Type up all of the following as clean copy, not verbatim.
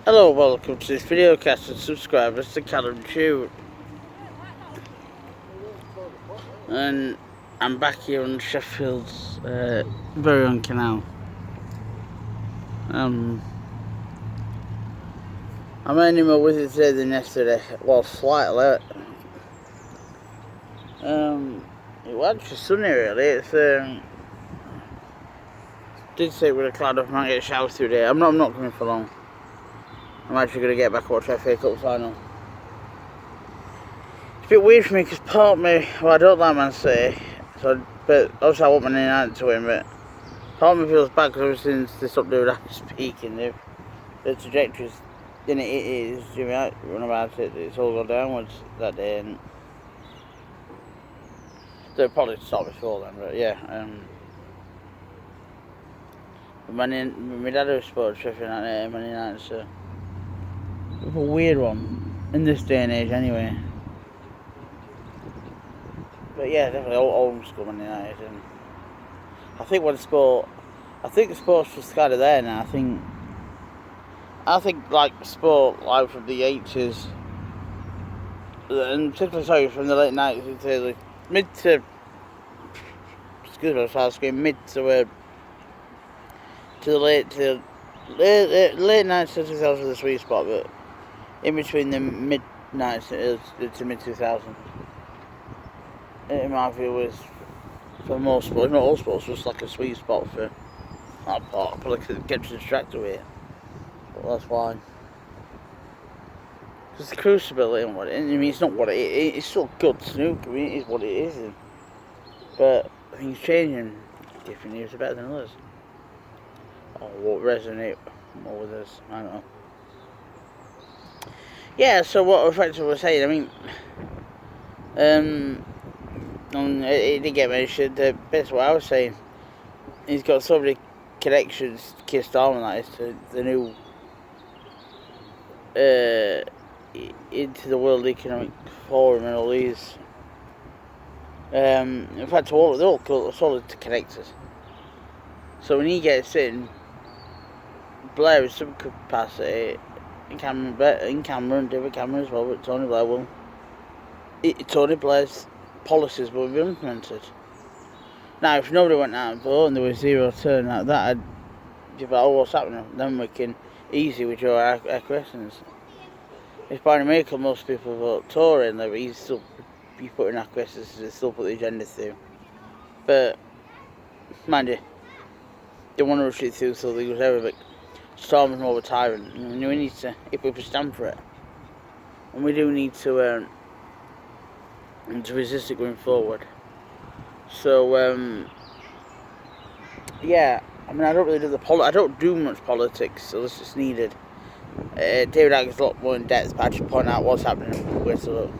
Hello, welcome to this video cast and subscribers to Callum Chew. And I'm back here on Sheffield's very own canal. I'm any more with it today than yesterday. Well, slightly. It was actually sunny really. It's did say with a cloud off, I might get a shower today. I'm not coming for long. I'm actually going to get back and watch FA Cup final. It's a bit weird for me because part of me, well, I don't like Man City, but obviously I want Man United to win, but part of me feels bad because ever since they stopped doing after speaking, the trajectory's, it is, you know, run about it, it's all gone downwards that day, and they'll probably stop before then, but yeah, my dad was supported Sheffield United, Man United, so it's a weird one, in this day and age anyway. But yeah, definitely old school Man United, and I think the sport's just kind of there now. I think like sport, like from the 80s, and particularly from the late 90s into the mid to the late 90s to 2000 was the sweet spot, but in between the mid 90s to mid 2000s, in my view, was for most sports, not all sports, just like a sweet spot for that part. Probably could get distracted with it, but that's fine. Because the Crucible isn't what it is. I mean, it's not what it is. It's still good snooker. I mean, it is what it is. But things changing. Different years are better than others. Or what resonate more with us. I don't know. Yeah, so what effectively was saying, I mean, it did get mentioned. That's what I was saying. He's got so many connections, Keir Starmer, that is, to the new into the World Economic Forum and all these. In fact, they're all solid connectors. So when he gets in, Blair in some capacity, in Cameron, David Cameron as well, but Tony Blair will. Tony Blair's policies will be implemented. Now, if nobody went out and voted and there was zero turnout, that'd be like, oh, what's happening? Then we can easily withdraw our questions. If by a miracle most people vote Tory, and he's still be putting our questions, to still put the agenda through. But, mind you, they want to rush it through so they go over, but Storm's more of a tyrant. And we need to, if we stand for it, and we do need to resist it going forward. So, yeah, I mean, I don't really do I don't do much politics, so it's just needed. David Icke's a lot more in depth, but I just point out what's happening with Whistle.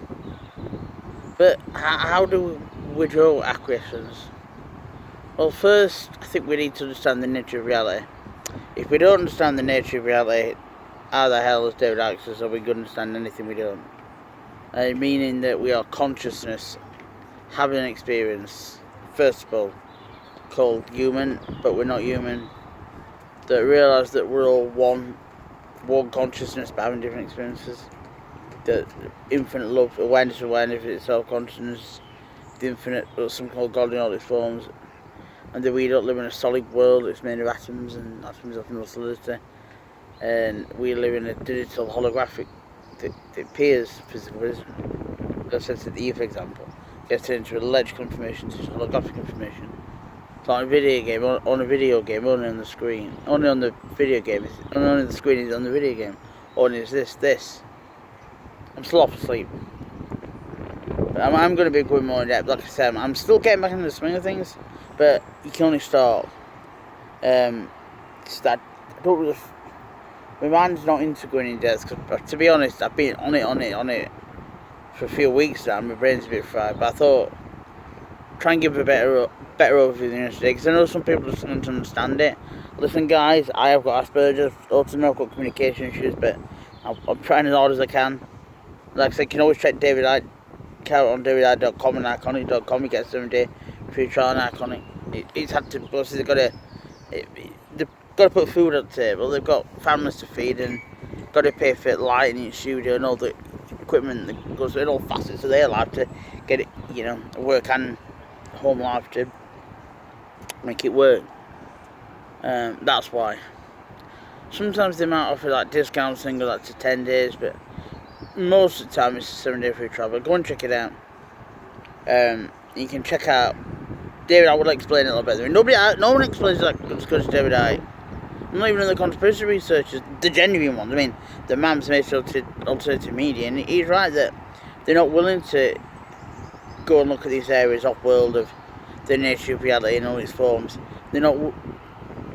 But how do we withdraw acquiescence? Well, first, I think we need to understand the nature of reality. If we don't understand the nature of reality, how the hell is David Icke so we can understand anything we don't? Meaning that we are consciousness, having an experience, first of all, called human, but we're not human. That realise that we're all one consciousness, but having different experiences. The infinite love, awareness of itself, consciousness, the infinite, something called God in all its forms, and that we don't live in a solid world. It's made of atoms, and atoms have no solidity, and we live in a digital holographic that appears physical. That's the Eve example. Gets into electrical information to holographic information. It's like a video game, only on the screen. Only on the video game, only the screen is on the video game. Only is this. I'm still off asleep. I'm going to be going more in depth. Like I said, I'm still getting back into the swing of things, but you can only start. I don't really. My mind's not into going in depth, because to be honest, I've been on it for a few weeks now. My brain's a bit fried, but I thought try and give a better overview than yesterday, because I know some people just don't understand it. Listen, guys, I have got Asperger's, autism, I've got communication issues, but I'm trying as hard as I can. Like I said, you can always check David Icke out on davidicke.com and iconic.com. You get 7 day free trial on Iconic. It's had to, they've got to put food on the table. They've got families to feed, and got to pay for lighting in the studio and all the equipment that goes in all facets of their life to get it, work and home life to make it work. That's why. Sometimes they might offer like discounts and go like to 10 days, but most of the time it's a 7-day free travel. Go and check it out. You can check out David. I will explain it a little bit. No one explains it like as good as David Icke. Not even the conspiracy researchers, the genuine ones. I mean, the man's made alternative media, and he's right that they're not willing to go and look at these areas off-world of the nature of reality in all its forms. They're not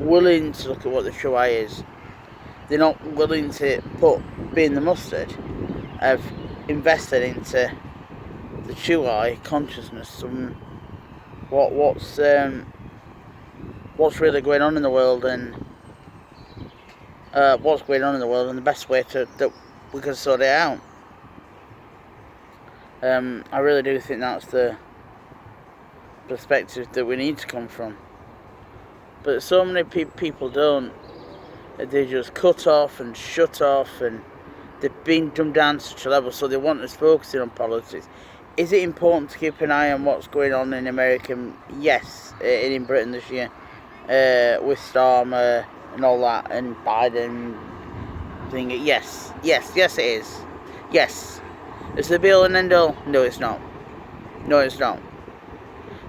willing to look at what the true eye is. They're not willing to be in the mustard of invested into the true eye consciousness and what's really going on in the world and the best way that we can sort it out. I really do think that's the perspective that we need to come from. But so many people don't. They just cut off and shut off, and they've been dumbed down to such a level, so they want us focusing on politics. Is it important to keep an eye on what's going on in America? Yes, in Britain this year, with Starmer and all that, and Biden thing. Yes it is. Yes. Is the be-all and end-all? No, it's not.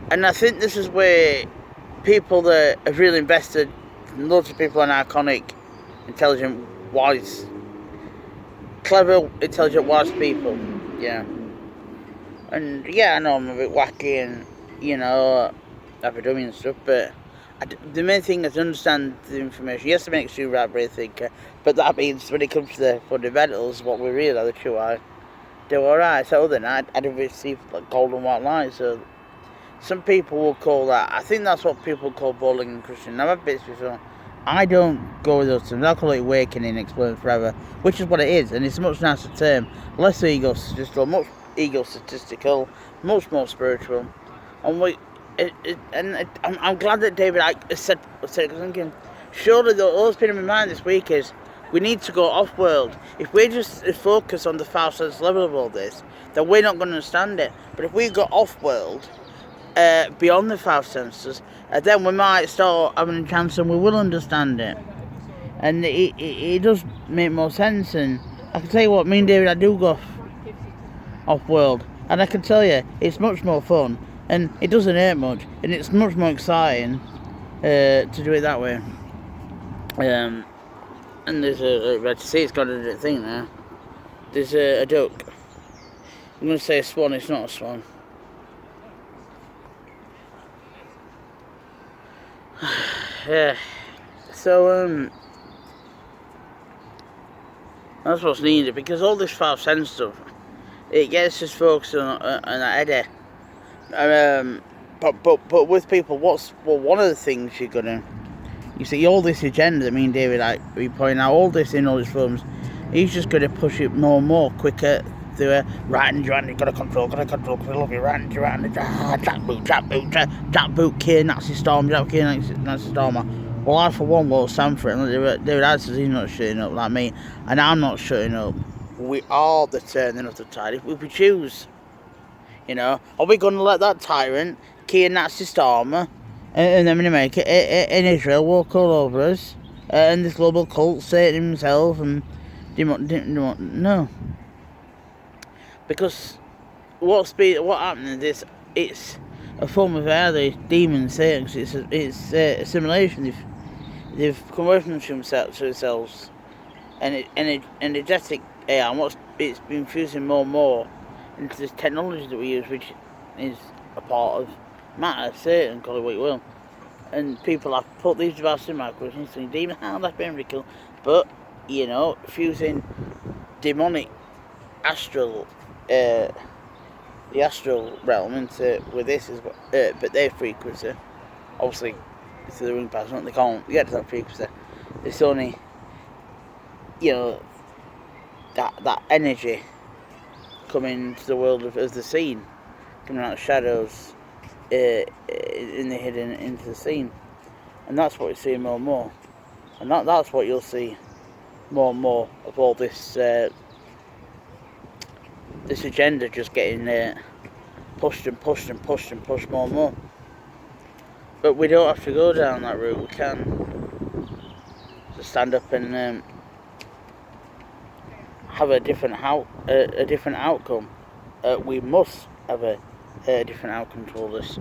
And I think this is where people that have really invested, lots of people are iconic, intelligent, wise, clever, intelligent, wise people. Yeah. And yeah, I know I'm a bit wacky and, academic and stuff, but the main thing is to understand the information. Yes, it makes you a right brain thinker, but that means when it comes to the fundamentals, what we really are, the true eye, do alright. So other than that, I'd receive like gold and white lies. So some people will call that, I think that's what people call bowling and Christian. I've had bits before. I don't go with those terms. I'll call it awakening, explain forever, which is what it is, and it's a much nicer term, less egotistical, much egotistical, much more spiritual. And I'm glad that David Icke said, because I'm thinking, surely all that's been in my mind this week is we need to go off-world. If we just focus on the far sense level of all this, then we're not going to understand it. But if we go off-world, beyond the five senses, then we might start having a chance and we will understand it. And it does make more sense. And I can tell you what, me and David, I do go off-world. And I can tell you, it's much more fun. And it doesn't hurt much. And it's much more exciting to do it that way. And there's to see it's got a thing there. There's a duck. I'm going to say a swan, it's not a swan. Yeah. So, that's what's needed, because all this five sense stuff, it gets us focused on that header. But with people, one of the things you're gonna, you see, all this agenda that me and David, we point out, all this in all his films, he's just gonna push it more and more quicker through right and Durant, gotta control, love you, right and Durant, jackboot, Keir, Nazi Storm, Nazi Stormer. Well, I for one will stand for it, and David Icke says he's not shutting up like me, and I'm not shutting up. We are the turning of the tide if we choose. Are we going to let that tyrant, Keir Nazi Starmer, and them in America, in Israel, walk all over us, and this global cult, Satan himself, and no. Because what happened is it's a form of either demon, Satan, it's assimilation. They've converted themselves, and energetic AI, and it's been fusing more and more into this technology that we use, which is a part of matter, Satan, call it what you will. And people have put these devices in microwaves and saying, demon, how that's been ridiculous. But, fusing demonic astral, the astral realm into with this is but their frequency, obviously, through the ring pass, they can't get to that frequency. It's only, that energy coming to the world of the scene, coming out of shadows in the hidden into the scene, and that's what we're seeing more and more, and that's what you'll see more and more of all this this agenda just getting pushed and pushed and pushed and pushed more and more. But we don't have to go down that route. We can just stand up and have a different outcome. We must have a different outcome to all this.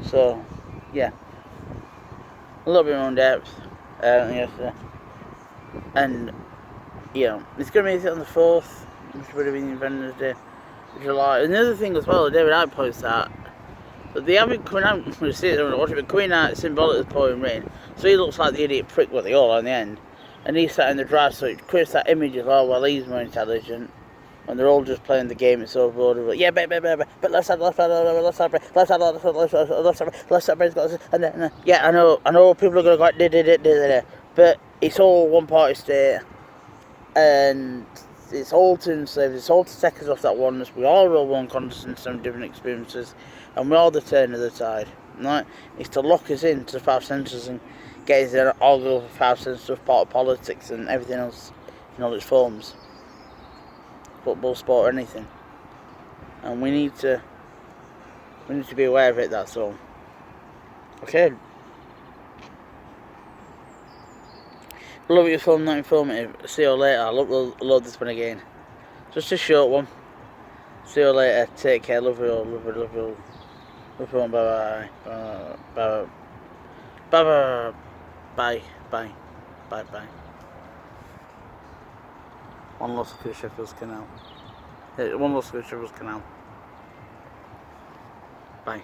So, yeah, a little bit more in depth. Yes, and it's going to be on the 4th, which would have been Independence Day, July. And the other thing as well, David Icke points out that they haven't come out. We see it and watch it, but coming out symbolic of pouring rain, so he looks like the idiot prick what they all are in the end. And he's sat in the drive, so it creates that image of, oh well, he's more intelligent. And they're all just playing the game, it's over order. But yeah, but left side, and then, yeah, I know people are going to go, but it's all one party state, and it's all to enslave, it's all to take us off that oneness. We all will one constant, some different experiences, and we're all the turn of the tide, right? It's to lock us into 5 senses and get us in all over 5 senses of part of politics and everything else in all its forms. Football, sport, or anything, and we need to be aware of it. That's all. Okay. Love your film, not informative. See you later. I'll upload this one again. Just a short one. See you later. Take care. Love you all. Love you. Love you. Love you all. Bye bye. Bye bye. Bye bye. Bye bye. One loss for Sheffield's Canal. One loss for Sheffield's Canal. Bye.